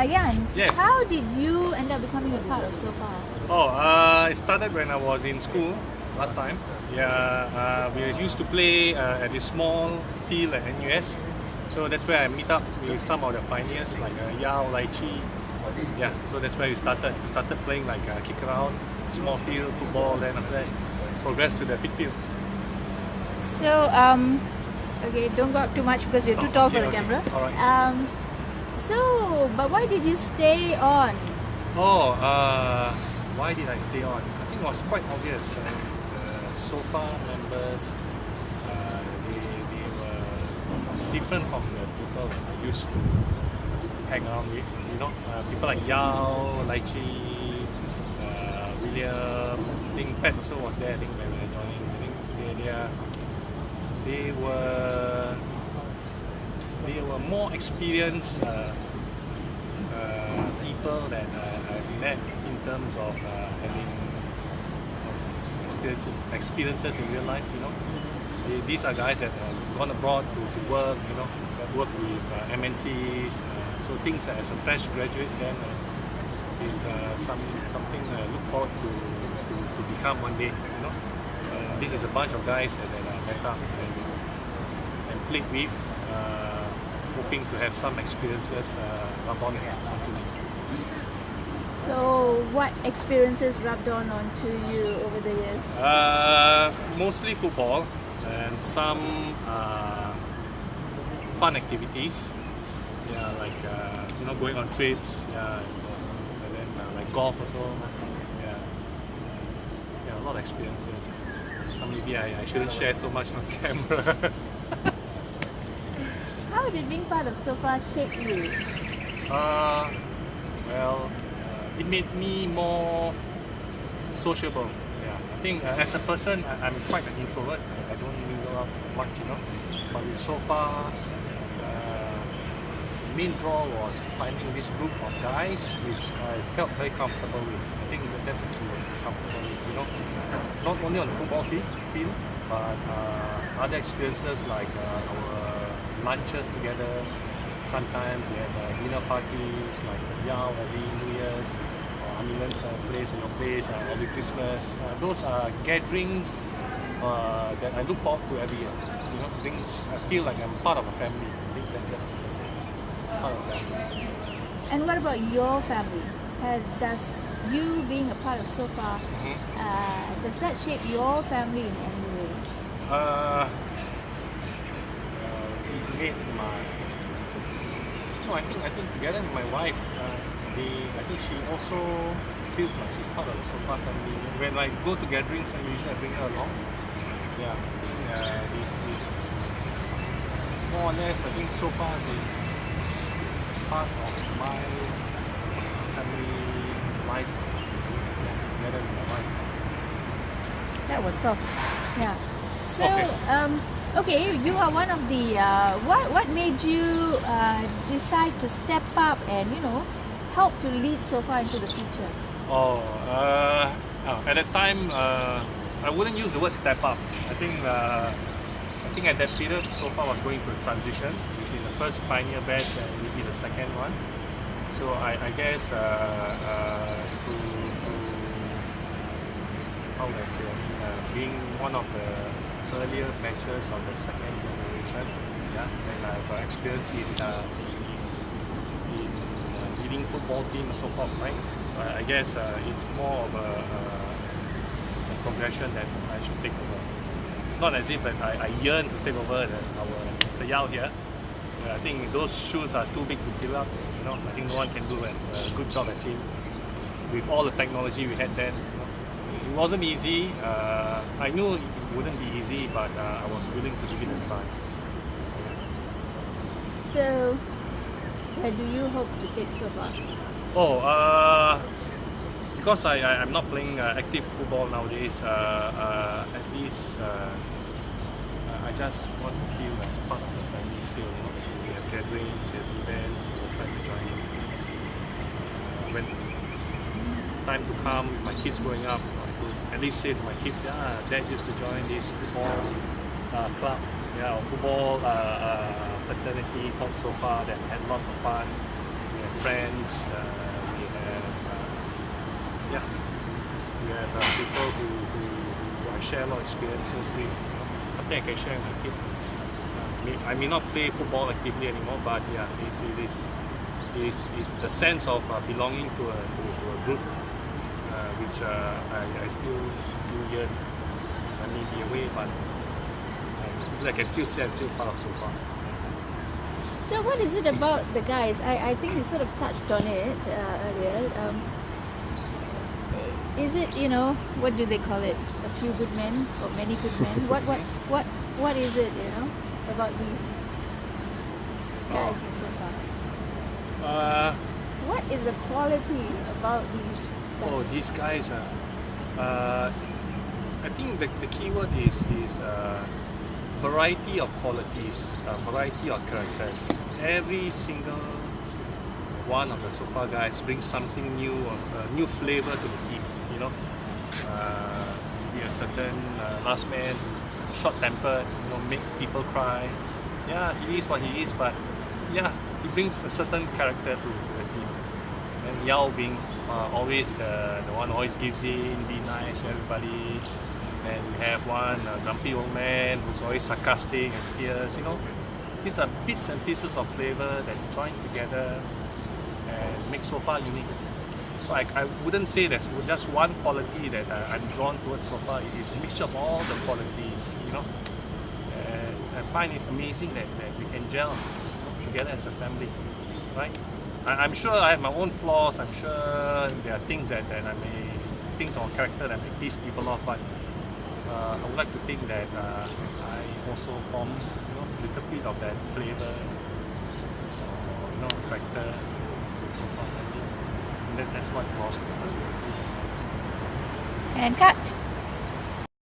Yan, Yes. how did you end up becoming a part of SOFA? It started when I was in school last time. Yeah, we used to play at this small field at NUS. So that's where I meet up with some of the pioneers like Yao, Lai Chi. Yeah, so that's where we started. We started playing like kick around, small field, football, then after that progressed to the big field. So, okay, don't go up too much because you're too tall for the camera. All right. But why did you stay on? Why did I stay on? I think it was quite obvious. The SOFA members, they were different from the people that I used to hang around with. You know, people like Yao, Lai Chi, William. I think Pat also was there. I think when I joined. I think they were more experienced people that I met in terms of having experiences in real life. You know, these are guys that have gone abroad to work. You know, that work with MNCs. So things as a fresh graduate, then it's something I look forward to become one day. You know, this is a bunch of guys that I met up and played with. Hoping to have some experiences rub on onto me. So, what experiences rubbed on onto you over the years? Mostly football and some fun activities. Yeah, like going on trips. Yeah, and then like golf also. Yeah, a lot of experiences. So maybe I shouldn't share so much on camera. How did being part of SOFA shape you? It made me more sociable. Yeah, I think as a person, I'm quite an introvert. I don't mingle out much, you know. But with SOFA, the main draw was finding this group of guys which I felt very comfortable with. I think that's a key word, comfortable with, you know. Not only on the football field, but other experiences like our lunches together. Sometimes we have dinner parties like Yao every New Year's, or Aminan's place, your place, every Christmas. Those are gatherings that I look forward to every year. You know, things I feel like I'm part of a family. I think that's it. Part of a family. And what about your family? Does you being a part of SOFA, does that shape your family in any way? I think together with my wife, I think she also feels like she's part of the SOFA family. When I go to gatherings, usually I bring her along. Yeah, I think it's more or less. I think SOFA is part of my family life. Yeah, together with my wife. That was soft. Yeah. So, Okay. Okay, you are one of the. What made you decide to step up and help to lead SOFA into the future? At that time, I wouldn't use the word step up. I think at that period, SOFA was going through a transition between the first pioneer batch and maybe the second one. So I guess through how would I say? Being one of the earlier batches of the second generation, and I've experience in leading football team and so forth, right? I guess it's more of a progression that I should take over. It's not as if that I yearn to take over our Mr. Yao here. I think those shoes are too big to fill up. You know, I think no one can do a good job as him. With all the technology we had then, it wasn't easy. I knew it wouldn't be easy, but I was willing to give it a try. So, where do you hope to take SOFA? Because I'm not playing active football nowadays. At least I just want to feel as part of the family still. You know, we have gatherings, we have events, we'll try to join in. When time to come, with my kids growing up, at least say to my kids, Dad used to join this football club, or football fraternity called SOFA that had lots of fun. We have friends. We have people who I share a lot of experiences with. Something I can share with my kids. I may not play football actively anymore, but yeah, it's the sense of belonging to a group, which I still do yearn. I may be away, but I can still say I'm still part of SOFA. So what is it about the guys? I think you sort of touched on it earlier. Is it, what do they call it? A few good men or many good men? What is it, about these guys in SOFA? What is the quality about these guys? Oh, these guys I think the key word is variety of qualities, variety of characters. Every single one of the SOFA guys brings something new, a new flavor to the team. Be a certain last man who's short-tempered, make people cry. Yeah, he is what he is, but yeah, he brings a certain character to the team. And Yao being always the one who always gives in, be nice to everybody. And we have one grumpy old man who's always sarcastic and fierce. These are bits and pieces of flavor that join together and make SOFA unique. So I wouldn't say there's just one quality that I'm drawn towards SOFA. It's a mixture of all the qualities, And I find it's amazing that we can gel together as a family, right? I'm sure I have my own flaws. I'm sure there are things that things of character that may piss people off, but I would like to think that I also form a little bit of that flavor, character with SOFA family. And that's what draws me. And cut.